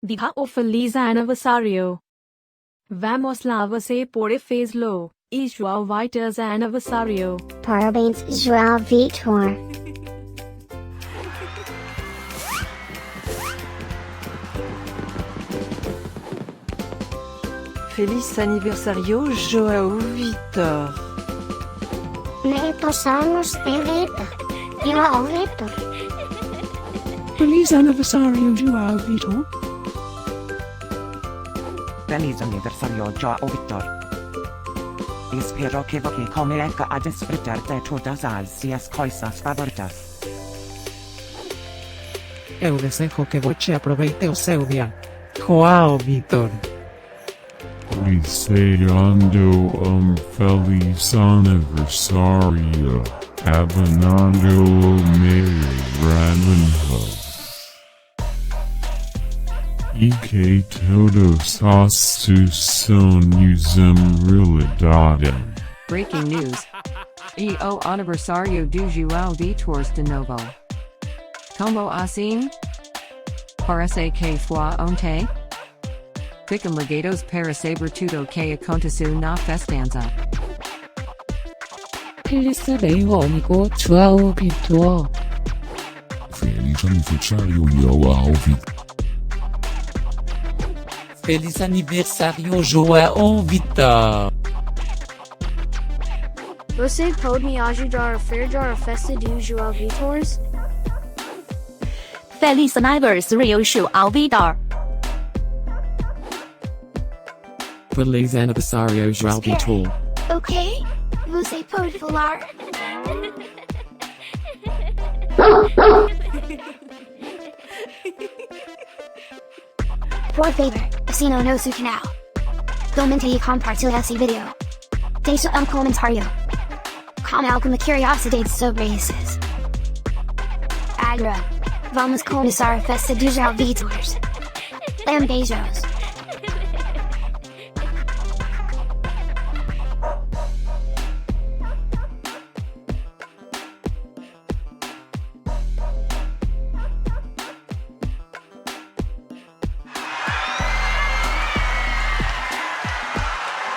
Diga o Feliz Aniversário. Vamos lá, você pode fazê-lo. E Joao Vitor's Aniversário. Parabéns Joao Vitor. Feliz Aniversário Joao Vitor. Muitos anos de vida, Joao Vitor. Feliz Aniversário Joao Vitor. Feliz Aniversário Joao Vitor. Espero que você comece a desfrutar de todas as suas coisas favoritas. Eu desejo que você aproveite o seu dia. Joao Vitor. Deseando feliz aniversário, abanando o meu grande. E que todos os seus sonhos realidade. Breaking news. O aniversário do Joao Vitor de novo. Como assim? Parece que foi ontem? Ficam ligados para saber tudo que aconteceu na festança. Feliz Aniversário Joao Vitor. Feliz aniversário Joao Vitor. Feliz Aniversário Joao Vitor. Você pode me ajudar a fazer a festa do Joao Vitor? Feliz Aniversário Joao Vitor. Feliz Aniversário Joao Vitor. Ok, você pode falar. Por favor, assina o nosso canal. Comente e compartilhe esse vídeo. Deixe comentário. Com alguma curiosidade sobre esses. Agora, vamos começar a festa do Joao Vitor. Beijos.